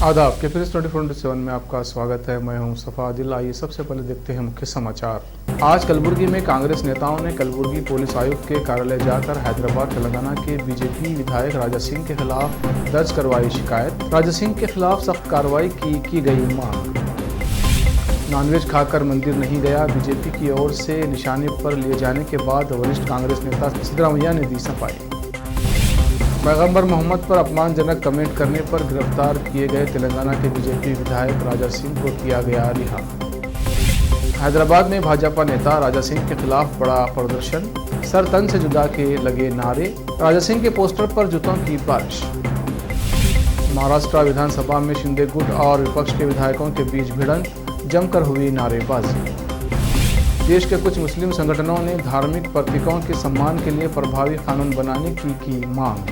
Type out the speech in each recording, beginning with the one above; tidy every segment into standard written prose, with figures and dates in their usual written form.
आदाब के फिर 24/7 में आपका स्वागत है। मैं हूं सफा आदिल। आइए सबसे पहले देखते हैं मुख्य समाचार। आज कलबुर्गी में कांग्रेस नेताओं ने कलबुर्गी पुलिस आयुक्त के कार्यालय जाकर हैदराबाद तेलंगाना के बीजेपी विधायक राजा सिंह के खिलाफ दर्ज करवाई शिकायत। राजा सिंह के खिलाफ सख्त कार्रवाई की गई मांग। नॉनवेज खाकर मंदिर नहीं गया, बीजेपी की ओर से निशाने पर लिए जाने के बाद वरिष्ठ कांग्रेस नेता सिद्धरामैया ने दी सफाई। पैगंबर मोहम्मद पर अपमानजनक कमेंट करने पर गिरफ्तार किए गए तेलंगाना के बीजेपी विधायक राजा सिंह को किया गया रिहा। हैदराबाद में भाजपा नेता राजा सिंह के खिलाफ बड़ा प्रदर्शन, सर तन से जुदा के लगे नारे, राजा सिंह के पोस्टर पर जूतों की बारिश। महाराष्ट्र विधानसभा में शिंदे गुट और विपक्ष के विधायकों के बीच भिड़ंत, जमकर हुई नारेबाजी। देश के कुछ मुस्लिम संगठनों ने धार्मिक प्रतीकों के सम्मान के लिए प्रभावी कानून बनाने की मांग।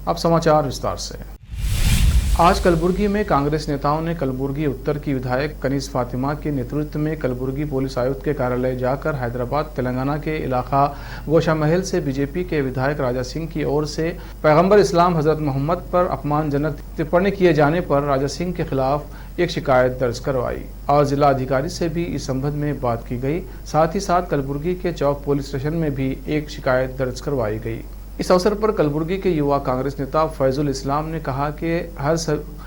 अब समाचार विस्तार से। आज कलबुर्गी में कांग्रेस नेताओं ने कलबुर्गी उत्तर की विधायक कनीज फातिमा के नेतृत्व में कलबुर्गी पुलिस आयुक्त के कार्यालय जाकर हैदराबाद तेलंगाना के इलाका गोशा महल से बीजेपी के विधायक राजा सिंह की ओर से पैगंबर इस्लाम हजरत मोहम्मद पर अपमानजनक टिप्पणी किए जाने पर राजा सिंह के खिलाफ एक शिकायत दर्ज करवाई और जिला अधिकारी से भी इस संबंध में बात की गई। साथ ही साथ कलबुर्गी के चौक पुलिस स्टेशन में भी एक शिकायत दर्ज करवाई गई। इस अवसर पर कलबुर्गी के युवा कांग्रेस नेता फैजुल इस्लाम ने कहा कि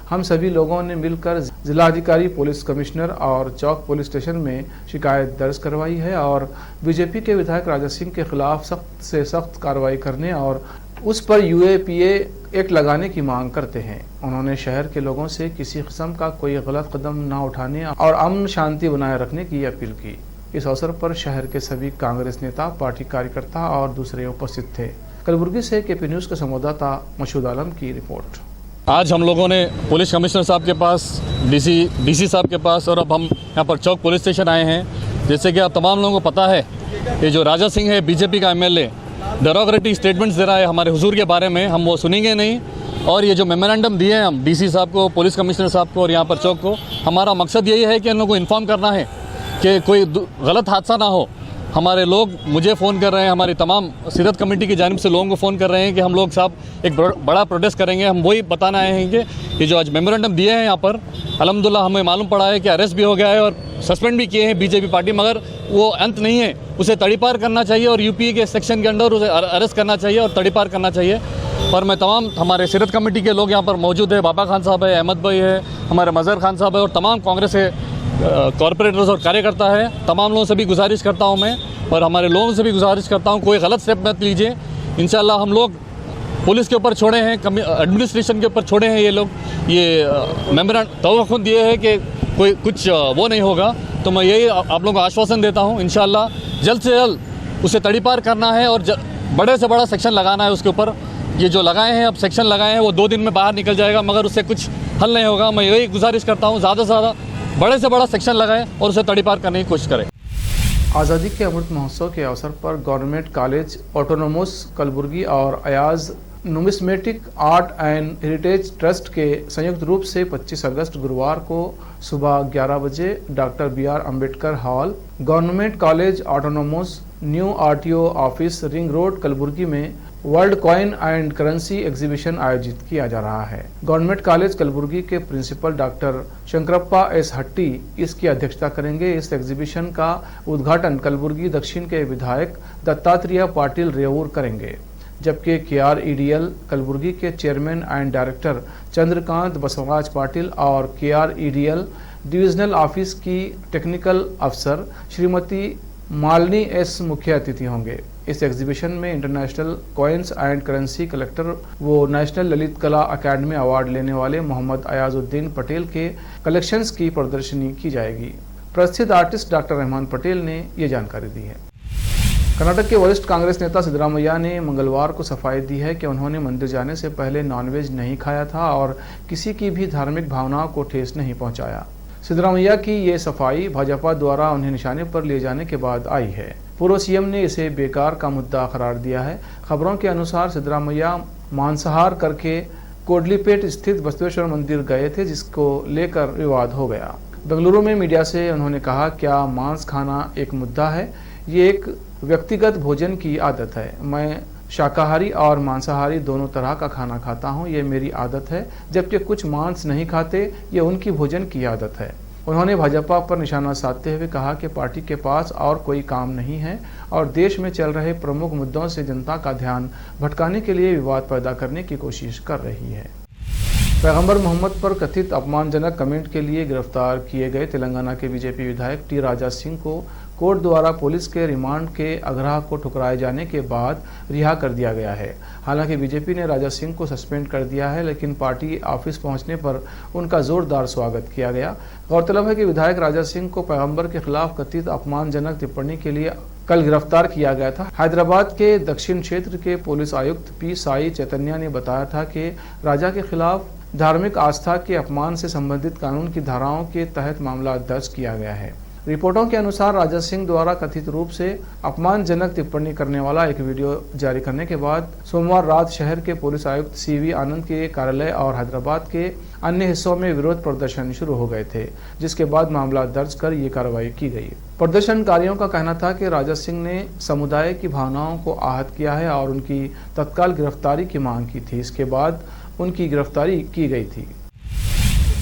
हम सभी लोगों ने मिलकर जिलाधिकारी, पुलिस कमिश्नर और चौक पुलिस स्टेशन में शिकायत दर्ज करवाई है और बीजेपी के विधायक राजा सिंह के खिलाफ सख्त से सख्त कार्रवाई करने और उस पर यूएपीए एक्ट लगाने की मांग करते हैं। उन्होंने शहर के लोगों से किसी किस्म का कोई गलत कदम न उठाने और अमन शांति बनाए रखने की अपील की। इस अवसर पर शहर के सभी कांग्रेस नेता, पार्टी कार्यकर्ता और दूसरे उपस्थित थे। कलबुर्गी से केपी न्यूज़ के संवाददाता मशहूद आलम की रिपोर्ट। आज हम लोगों ने पुलिस कमिश्नर साहब के पास, डीसी साहब के पास और अब हम यहाँ पर चौक पुलिस स्टेशन आए हैं। जैसे कि आप तमाम लोगों को पता है, ये जो राजा सिंह है बीजेपी का एमएलए डेरोगेटरी स्टेटमेंट्स दे रहा है हमारे हुजूर के बारे में, हम वो सुनेंगे नहीं। और ये जो मेमोरेंडम दिए हैं हम डीसी साहब को, पुलिस कमिश्नर साहब को और यहाँ पर चौक को, हमारा मकसद यही है कि इन लोगों को इन्फॉर्म करना है कि कोई गलत हादसा ना हो। हमारे लोग मुझे फ़ोन कर रहे हैं, हमारी तमाम सीरत कमेटी की जानिब से लोगों को फ़ोन कर रहे हैं कि हम लोग साहब एक बड़ा प्रोटेस्ट करेंगे। हम वही बताना आए हैं कि ये जो आज मेमोरेंडम दिए हैं यहाँ पर, अल्हम्दुलिल्लाह हमें मालूम पड़ा है कि अरेस्ट भी हो गया है और सस्पेंड भी किए हैं बीजेपी पार्टी, मगर वो अंत नहीं है। उसे तड़ीपार करना चाहिए और यूपी के सेक्शन के अंडर उसे अरेस्ट करना चाहिए और तड़ीपार करना चाहिए। और मैं तमाम हमारे सीरत कमेटी के लोग यहाँ पर मौजूद है, बाबा खान साहब है, अहमद भाई है, हमारे मज़हर खान साहब है और तमाम कांग्रेस के कॉरपोरेटर्स और कार्यकर्ता है। तमाम लोगों से भी गुजारिश करता हूँ मैं और हमारे लोगों से भी गुजारिश करता हूँ, कोई गलत स्टेप मत लीजिए। इंशाल्लाह हम लोग पुलिस के ऊपर छोड़े हैं, एडमिनिस्ट्रेशन के ऊपर छोड़े हैं ये लोग, ये मेमोरेंडम तवक्कुह दिए है कि कोई कुछ वो नहीं होगा। तो मैं यही आप लोगों को आश्वासन देता हूँ, इंशाल्लाह जल्द से जल्द उसे तड़ीपार करना है और बड़े से बड़ा सेक्शन लगाना है उसके ऊपर। ये जो लगाए हैं अब सेक्शन लगाए हैं वो 2 दिन में बाहर निकल जाएगा, मगर उससे कुछ हल नहीं होगा। मैं यही गुजारिश करता हूँ, ज़्यादा से ज़्यादा बड़े से बड़ा सेक्शन लगाएं और उसे तड़ीपार करने की कोशिश करें। आज़ादी के अमृत महोत्सव के अवसर पर गवर्नमेंट कॉलेज ऑटोनोमस कलबुर्गी और Ayaz numismatic art and heritage trust के संयुक्त रूप से 25 अगस्त गुरुवार को सुबह 11 बजे doctor BR Ambedkar hall, government college autonomous, new RTO office, ring road, Kalaburagi में world coin and currency exhibition आयोजित किया जा रहा है। गवर्नमेंट कॉलेज कलबुर्गी के प्रिंसिपल डॉक्टर शंकरप्पा S. हट्टी इसकी अध्यक्षता करेंगे। इस एग्जीबिशन का उद्घाटन कलबुर्गी दक्षिण के विधायक दत्तात्रेय पाटिल रेवूर करेंगे, जबकि KREDL कलबुर्गी के chairman and director Chandrakant Basavaraj Patil और KREDL डिविजनल ऑफिस की टेक्निकल अफसर श्रीमती मालिनी S. मुख्य अतिथि होंगे। इस एग्जीबिशन में international coins and currency collector वो नेशनल ललित कला अकेडमी अवार्ड लेने वाले मोहम्मद अयाजुद्दीन पटेल के कलेक्शंस की प्रदर्शनी की जाएगी। प्रसिद्ध आर्टिस्ट डॉक्टर रहमान पटेल ने ये जानकारी दी है। कर्नाटक के वरिष्ठ कांग्रेस नेता सिद्धरामैया ने मंगलवार को सफाई दी है कि उन्होंने मंदिर जाने से पहले नॉनवेज नहीं खाया था और किसी की भी धार्मिक भावनाओं को ठेस नहीं पहुंचाया। सिद्धरामैया की ये सफाई भाजपा द्वारा उन्हें निशाने पर लिए जाने के बाद आई है। पूर्व सीएम ने इसे बेकार का मुद्दा करार दिया है। खबरों के अनुसार सिद्धरामैया मांसाहार करके कोडलीपेट स्थित बसवेश्वर मंदिर गए थे, जिसको लेकर विवाद हो गया। बेंगलुरु में मीडिया से उन्होंने कहा, क्या मांस खाना एक मुद्दा है? ये एक व्यक्तिगत भोजन की आदत है। मैं शाकाहारी और मांसाहारी दोनों तरह का खाना खाता हूँ, ये मेरी आदत है, जबकि कुछ मांस नहीं खाते, ये उनकी भोजन की आदत है। उन्होंने भाजपा पर निशाना साधते हुए कहा कि पार्टी के पास और कोई काम नहीं है और देश में चल रहे प्रमुख मुद्दों से जनता का ध्यान भटकाने के लिए विवाद पैदा करने की कोशिश कर रही है। पैगंबर मोहम्मद पर कथित अपमानजनक कमेंट के लिए गिरफ्तार किए गए तेलंगाना के बीजेपी विधायक टी राजा सिंह को कोर्ट द्वारा पुलिस के रिमांड के आग्रह को ठुकराए जाने के बाद रिहा कर दिया गया है। हालांकि बीजेपी ने राजा सिंह को सस्पेंड कर दिया है, लेकिन पार्टी ऑफिस पहुंचने पर उनका जोरदार स्वागत किया गया। गौरतलब है कि विधायक राजा सिंह को पैगंबर के खिलाफ कथित अपमानजनक टिप्पणी के लिए कल गिरफ्तार किया गया था। हैदराबाद के दक्षिण क्षेत्र के पुलिस आयुक्त पी साई चैतन्य ने बताया था कि राजा के खिलाफ धार्मिक आस्था के अपमान से संबंधित कानून की धाराओं के तहत मामला दर्ज किया गया है। रिपोर्टों के अनुसार राजा सिंह द्वारा कथित रूप से अपमानजनक टिप्पणी करने वाला एक वीडियो जारी करने के बाद सोमवार रात शहर के पुलिस आयुक्त सीवी आनंद के कार्यालय और हैदराबाद के अन्य हिस्सों में विरोध प्रदर्शन शुरू हो गए थे, जिसके बाद मामला दर्ज कर ये कार्रवाई की गई। प्रदर्शनकारियों का कहना था कि राजा सिंह ने समुदाय की भावनाओं को आहत किया है और उनकी तत्काल गिरफ्तारी की मांग की थी। इसके बाद उनकी गिरफ्तारी की गई थी।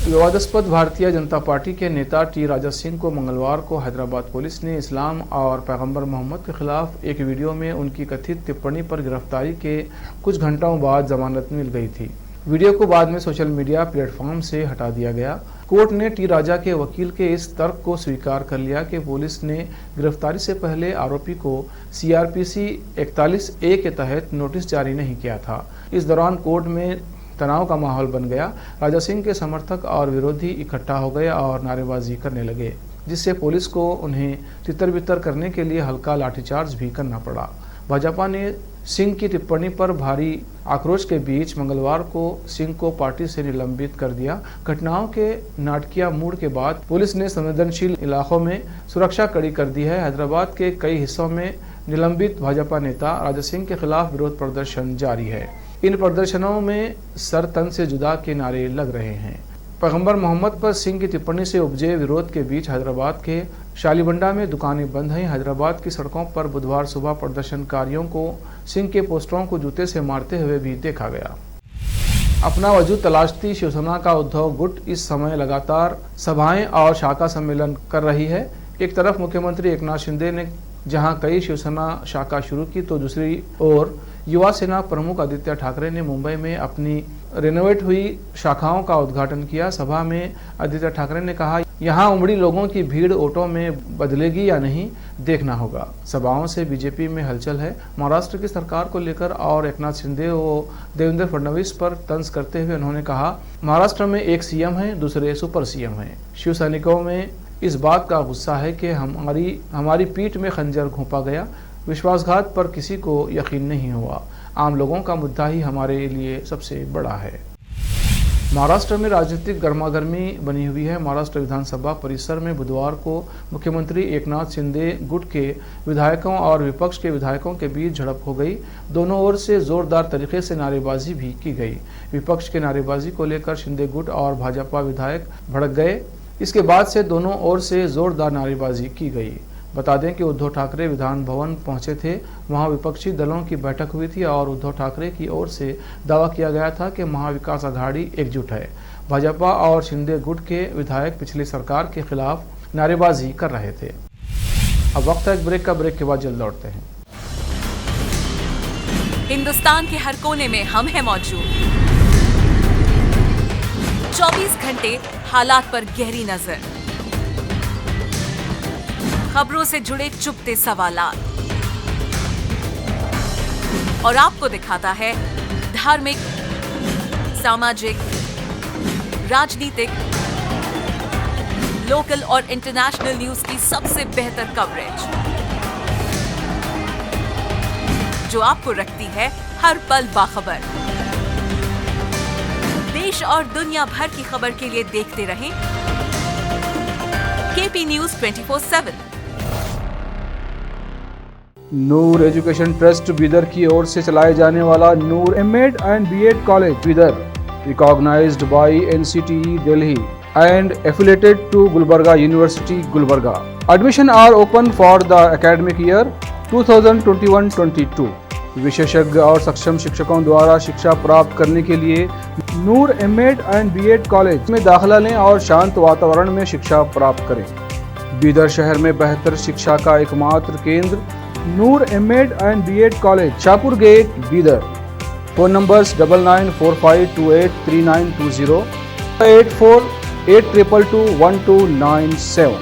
विवादास्पद भारतीय जनता पार्टी के नेता टी राजा सिंह को मंगलवार को हैदराबाद पुलिस ने इस्लाम और पैगंबर मोहम्मद के खिलाफ एक वीडियो में उनकी कथित टिप्पणी पर गिरफ्तारी के कुछ घंटों बाद जमानत मिल गई थी। वीडियो को बाद में सोशल मीडिया प्लेटफॉर्म से हटा दिया गया। कोर्ट ने टी राजा के वकील के इस तर्क को स्वीकार कर लिया कि पुलिस ने गिरफ्तारी से पहले आरोपी को CRPC 41A के तहत नोटिस जारी नहीं किया था। इस दौरान कोर्ट में तनाव का माहौल बन गया। राजा सिंह के समर्थक और विरोधी इकट्ठा हो गए और नारेबाजी करने लगे, जिससे पुलिस को उन्हें तितर-बितर करने के लिए हल्का लाठीचार्ज भी करना पड़ा। भाजपा ने सिंह की टिप्पणी पर भारी आक्रोश के बीच मंगलवार को सिंह को पार्टी से निलंबित कर दिया। घटनाओं के नाटकीय मूड के बाद पुलिस ने संवेदनशील इलाकों में सुरक्षा कड़ी कर दी है। हैदराबाद के कई हिस्सों में निलंबित भाजपा नेता राजा सिंह के खिलाफ विरोध प्रदर्शन जारी है। इन प्रदर्शनों में सर तन से जुदा के नारे लग रहे हैं। पैगंबर मोहम्मद पर सिंह की टिप्पणी से उपजे विरोध के बीच हैदराबाद के शालीबंडा में दुकानें बंद हैं। हैदराबाद की सड़कों पर बुधवार सुबह प्रदर्शनकारियों को सिंह के पोस्टरों को जूते से मारते हुए भी देखा गया। अपना वजूद तलाशती शिवसेना का उद्धव गुट इस समय लगातार सभाएं और शाखा सम्मेलन कर रही है। एक तरफ मुख्यमंत्री एकनाथ शिंदे ने जहां कई शिवसेना शाखा शुरू की, तो दूसरी ओर युवा सेना प्रमुख आदित्य ठाकरे ने मुंबई में अपनी रेनोवेट हुई शाखाओं का उद्घाटन किया। सभा में आदित्य ठाकरे ने कहा, यहाँ उमड़ी लोगों की भीड़ वोटों में बदलेगी या नहीं, देखना होगा। सभाओं से बीजेपी में हलचल है। महाराष्ट्र की सरकार को लेकर और एकनाथ शिंदे व देवेंद्र फडणवीस पर तंज करते हुए उन्होंने कहा, महाराष्ट्र में एक सीएम है, दूसरे सुपर सीएम हैं। शिव सैनिकों में इस बात का गुस्सा है कि हमारी पीठ में खंजर घोंपा गया। विश्वासघात पर किसी को यकीन नहीं हुआ। आम लोगों का मुद्दा ही हमारे लिए सबसे बड़ा है। महाराष्ट्र में राजनीतिक गर्मागर्मी बनी हुई है। महाराष्ट्र विधानसभा परिसर में बुधवार को मुख्यमंत्री एकनाथ शिंदे गुट के विधायकों और विपक्ष के विधायकों के बीच झड़प हो गई। दोनों ओर से जोरदार तरीके से नारेबाजी भी की गई। विपक्ष के नारेबाजी को लेकर शिंदे गुट और भाजपा विधायक भड़क गए। इसके बाद से दोनों ओर से जोरदार नारेबाजी की गई। बता दें कि उद्धव ठाकरे विधान भवन पहुंचे थे। वहां विपक्षी दलों की बैठक हुई थी और उद्धव ठाकरे की ओर से दावा किया गया था कि महाविकास आघाड़ी एकजुट है। भाजपा और शिंदे गुट के विधायक पिछली सरकार के खिलाफ नारेबाजी कर रहे थे। अब वक्त है एक ब्रेक का। ब्रेक के बाद जल्द लौटते हैं। हिंदुस्तान के हर कोने में हम हैं मौजूद। 24 घंटे हालात पर गहरी नजर, खबरों से जुड़े चुपते सवालात और आपको दिखाता है धार्मिक, सामाजिक, राजनीतिक, लोकल और इंटरनेशनल न्यूज की सबसे बेहतर कवरेज, जो आपको रखती है हर पल बाखबर। देश और दुनिया भर की खबर के लिए देखते रहें KP News 24/7। Noor education trust Bidar की ओर से चलाए जाने वाला Noor M.Ed and B.Ed college Bidar, recognised by NCTE Delhi and affiliated to Gulbarga University, Gulbarga. Admission are open for the academic year 2021-22. विशेषज्ञ और सक्षम शिक्षकों द्वारा शिक्षा प्राप्त करने के लिए नूर एमएड एंड बीएड कॉलेज में दाखिला लें और शांत वातावरण में शिक्षा प्राप्त करें। बीदर शहर में बेहतर शिक्षा का एकमात्र केंद्र Noor MEd and BEd college, Shahpur gate, Bidar. Phone numbers 9945283920, 8482221297।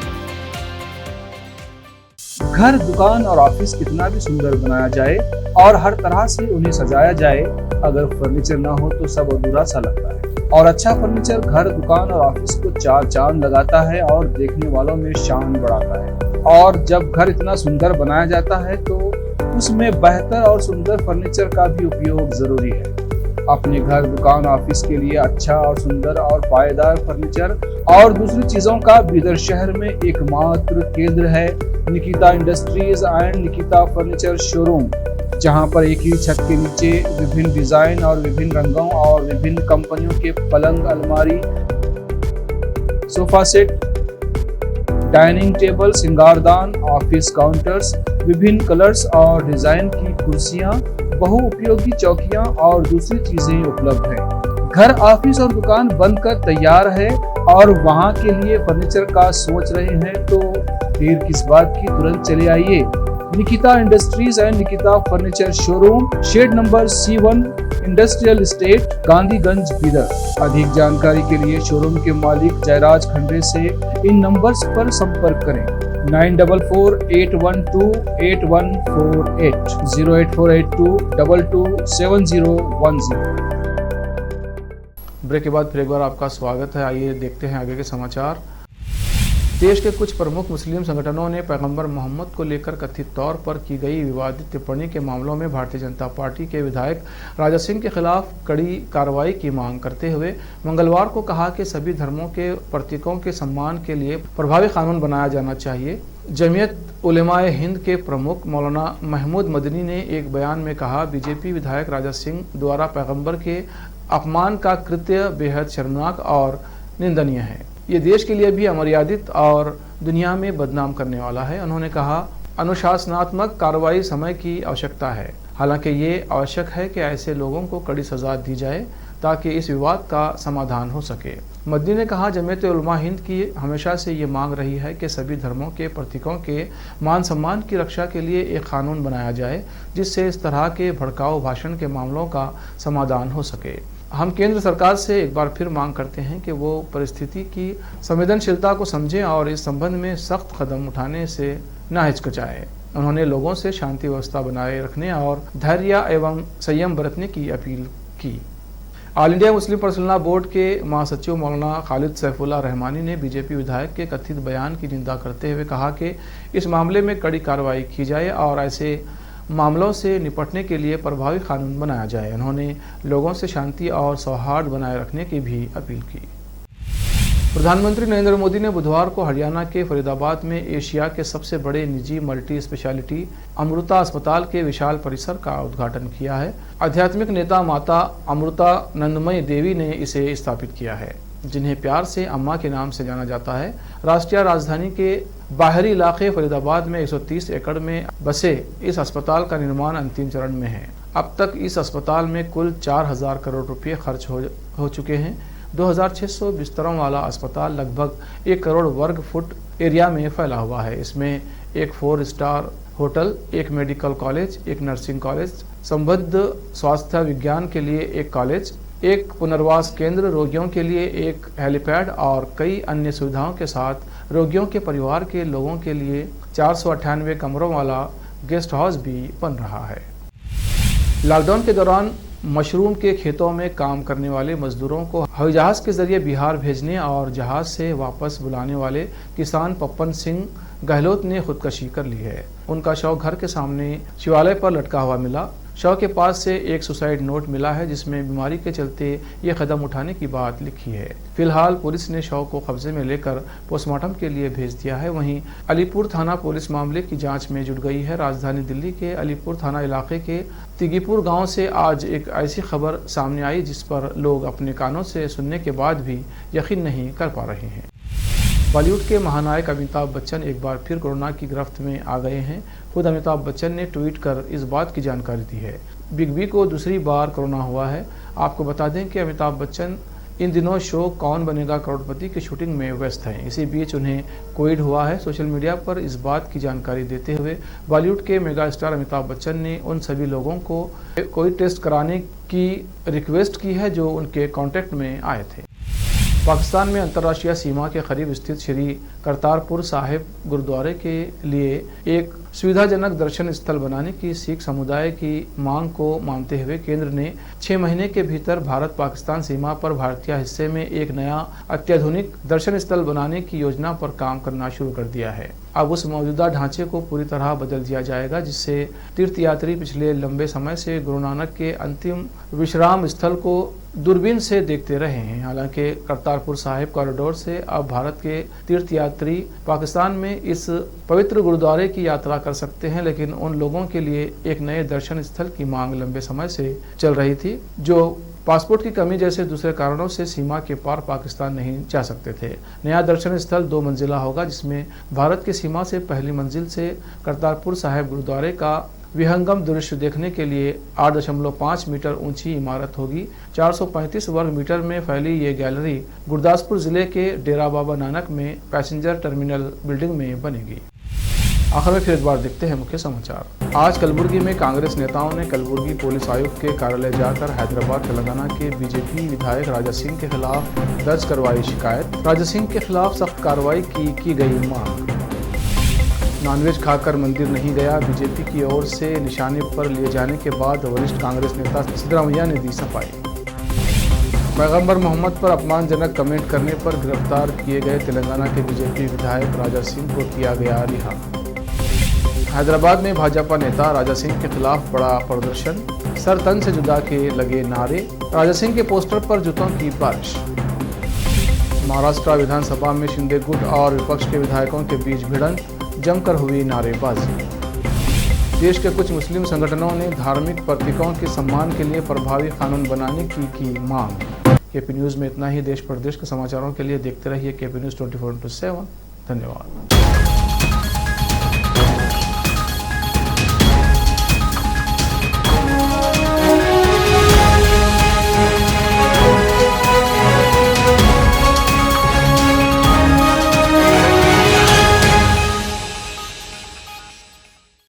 घर, दुकान और ऑफिस कितना भी सुंदर बनाया जाए और हर तरह से उन्हें सजाया जाए, अगर फर्नीचर ना हो तो सब अधूरा सा लगता है। और अच्छा फर्नीचर घर, दुकान और ऑफिस को चार चांद लगाता है और देखने वालों में शान बढ़ाता है। और जब घर इतना सुंदर बनाया जाता है तो उसमें बेहतर और सुंदर फर्नीचर का भी उपयोग जरूरी है। अपने घर, दुकान, ऑफिस के लिए अच्छा और सुंदर और पायदार फर्नीचर और दूसरी चीजों का बीदर शहर में एकमात्र केंद्र है Nikita industries and Nikita furniture showroom, जहां पर एक ही छत के नीचे विभिन्न डिजाइन और विभिन्न रंगों और विभिन्न कंपनियों के पलंग, अलमारी, सोफा सेट, डाइनिंग टेबल, सिंगारदान, ऑफिस काउंटर्स, विभिन्न कलर्स और डिजाइन की कुर्सियां, बहुउपयोगी चौकियां और दूसरी चीजें उपलब्ध हैं। घर, ऑफिस और दुकान बनकर तैयार है और वहां के लिए फर्नीचर का सोच रहे हैं तो देर किस बात की, तुरंत चले आइए। Nikita industries and Nikita furniture showroom, shed number C1, industrial estate, Gandhiganj, Bidar. अधिक जानकारी के लिए शोरूम के मालिक जयराज खंडे से इन नंबर्स पर संपर्क करें। 9448128148, 08482227010। ब्रेक के बाद फिर एक बार आपका स्वागत है। आइए देखते हैं आगे के समाचार। देश के कुछ प्रमुख मुस्लिम संगठनों ने पैगंबर मोहम्मद को लेकर कथित तौर पर की गई विवादित टिप्पणी के मामलों में भारतीय जनता पार्टी के विधायक राजा सिंह के खिलाफ कड़ी कार्रवाई की मांग करते हुए मंगलवार को कहा कि सभी धर्मों के प्रतीकों के सम्मान के लिए प्रभावी कानून बनाया जाना चाहिए। जमीयत उलेमाए हिंद के प्रमुख मौलाना महमूद मदनी ने एक बयान में कहा, बीजेपी विधायक राजा सिंह द्वारा पैगंबर के अपमान का कृत्य बेहद शर्मनाक और निंदनीय है। ये देश के लिए भी अमर्यादित और दुनिया में बदनाम करने वाला है। उन्होंने कहा, अनुशासनात्मक कार्रवाई समय की आवश्यकता है। हालांकि ये आवश्यक है कि ऐसे लोगों को कड़ी सजा दी जाए ताकि इस विवाद का समाधान हो सके। मदनी ने कहा, जमीयत उलमा हिंद की हमेशा से ये मांग रही है कि सभी धर्मों के प्रतीकों के मान सम्मान की रक्षा के लिए एक कानून बनाया जाए जिससे इस तरह के भड़काऊ भाषण के मामलों का समाधान हो सके। हम केंद्र सरकार से एक बार फिर मांग करते हैं कि वो परिस्थिति की संवेदनशीलता को समझें और इस संबंध में सख्त कदम उठाने से न हिचकिचाएं। उन्होंने लोगों से शांति व्यवस्था बनाए रखने और धैर्य एवं संयम बरतने की अपील की। All India Muslim personal board के महासचिव मौलाना खालिद सैफुल्लाह रहमानी ने बीजेपी विधायक के कथित बयान की निंदा करते हुए कहा कि इस मामले में कड़ी कार्रवाई की जाए और ऐसे मामलों से निपटने के लिए प्रभावी कानून बनाया जाए। उन्होंने लोगों से शांति और सौहार्द बनाए रखने की भी अपील की। प्रधानमंत्री नरेंद्र मोदी ने बुधवार को हरियाणा के फरीदाबाद में एशिया के सबसे बड़े निजी मल्टी स्पेशलिटी अमृता अस्पताल के विशाल परिसर का उद्घाटन किया है। आध्यात्मिक नेता माता अमृता नंदमयी देवी ने इसे स्थापित किया है, जिन्हें प्यार से अम्मा के नाम से जाना जाता है। राष्ट्रीय राजधानी के बाहरी इलाके फरीदाबाद में 130 एकड़ में बसे इस अस्पताल का निर्माण अंतिम चरण में है। अब तक इस अस्पताल में कुल 4000 करोड़ रुपए खर्च हो चुके हैं। 2600 बिस्तरों वाला अस्पताल लगभग 1 करोड़ वर्ग फुट एरिया में फैला हुआ है। इसमें एक 4 स्टार होटल, एक मेडिकल कॉलेज, एक नर्सिंग कॉलेज, संबद्ध स्वास्थ्य विज्ञान के लिए एक कॉलेज, एक पुनर्वास केंद्र, रोगियों के लिए एक हेलीपैड और कई अन्य सुविधाओं के साथ रोगियों के परिवार के लोगों के लिए 498 कमरों वाला गेस्ट हाउस भी बन रहा है। लॉकडाउन के दौरान मशरूम के खेतों में काम करने वाले मजदूरों को हवाई जहाज के जरिए बिहार भेजने और जहाज से वापस बुलाने वाले किसान पप्पन सिंह गहलोत ने खुदकशी कर ली है। उनका शव घर के सामने शिवालय पर लटका हुआ मिला। शव के पास से एक सुसाइड नोट मिला है जिसमें बीमारी के चलते ये कदम उठाने की बात लिखी है। फिलहाल पुलिस ने शव को कब्जे में लेकर पोस्टमार्टम के लिए भेज दिया है। वहीं अलीपुर थाना पुलिस मामले की जांच में जुट गई है। राजधानी दिल्ली के अलीपुर थाना इलाके के तिगीपुर गांव से आज एक ऐसी खबर सामने आई जिस पर लोग अपने कानों से सुनने के बाद भी यकीन नहीं कर पा रहे हैं। बॉलीवुड के महानायक अमिताभ बच्चन एक बार फिर कोरोना की गिरफ्त में आ गए हैं। खुद अमिताभ बच्चन ने ट्वीट कर इस बात की जानकारी दी है। बिग बी को दूसरी बार कोरोना हुआ है। आपको बता दें कि अमिताभ बच्चन इन दिनों शो कौन बनेगा करोड़पति की शूटिंग में व्यस्त हैं। इसी बीच उन्हें कोविड हुआ है। सोशल मीडिया पर इस बात की जानकारी देते हुए बॉलीवुड के मेगा स्टार अमिताभ बच्चन ने उन सभी लोगों को कोविड टेस्ट कराने की रिक्वेस्ट की है जो उनके कॉन्टैक्ट में आए थे। पाकिस्तान में अंतर्राष्ट्रीय सीमा के करीब स्थित श्री करतारपुर साहिब गुरुद्वारे के लिए एक सुविधाजनक दर्शन स्थल बनाने की सिख समुदाय की मांग को मानते हुए केंद्र ने 6 महीने के भीतर भारत पाकिस्तान सीमा पर भारतीय हिस्से में एक नया अत्याधुनिक दर्शन स्थल बनाने की योजना पर काम करना शुरू कर दिया है। अब उस मौजूदा ढांचे को पूरी तरह बदल दिया जाएगा जिससे तीर्थयात्री पिछले लंबे समय से गुरु नानक के अंतिम विश्राम स्थल को दूरबीन से देखते रहे हैं। हालांकि करतारपुर साहिब कॉरिडोर से अब भारत के तीर्थयात्री पाकिस्तान में इस पवित्र गुरुद्वारे की यात्रा कर सकते हैं, लेकिन उन लोगों के लिए एक नए दर्शन स्थल की मांग लंबे समय से चल रही थी जो पासपोर्ट की कमी जैसे दूसरे कारणों से सीमा के पार पाकिस्तान नहीं जा सकते थे। नया दर्शन स्थल 2 मंजिला होगा जिसमें भारत की सीमा से पहली मंजिल से करतारपुर साहिब गुरुद्वारे का विहंगम दृश्य देखने के लिए 8.5 मीटर ऊंची इमारत होगी। 435 वर्ग मीटर में फैली ये गैलरी गुरदासपुर जिले के डेरा बाबा नानक में पैसेंजर टर्मिनल बिल्डिंग में बनेगी। आखिर में फिर एक बार देखते हैं मुख्य समाचार। आज कलबुर्गी में कांग्रेस नेताओं ने कलबुर्गी पुलिस आयुक्त के कार्यालय जाकर हैदराबाद तेलंगाना के बीजेपी विधायक राजा सिंह के खिलाफ दर्ज करवाई शिकायत। राजा सिंह के खिलाफ सख्त कार्रवाई की गई मांग। नॉनवेज खाकर मंदिर नहीं गया, बीजेपी की ओर से निशाने पर लिए जाने के बाद वरिष्ठ कांग्रेस नेता सिद्धरामैया ने दी सफाई। पैगंबर मोहम्मद पर अपमानजनक कमेंट करने पर गिरफ्तार किए गए तेलंगाना के बीजेपी विधायक राजा सिंह को किया गया रिहा। हैदराबाद में भाजपा नेता राजा सिंह के खिलाफ बड़ा प्रदर्शन, सर तन से जुदा के लगे नारे, राजा सिंह के पोस्टर पर जूतों की बारिश। महाराष्ट्र विधानसभा में शिंदे गुट और विपक्ष के विधायकों के बीच भिड़ंत, जमकर हुई नारेबाजी। देश के कुछ मुस्लिम संगठनों ने धार्मिक प्रतीकों के सम्मान के लिए प्रभावी कानून बनाने की मांग। केपी न्यूज़ में इतना ही। देश प्रदेश के समाचारों के लिए देखते रहिए केपी न्यूज़ 24/7। धन्यवाद।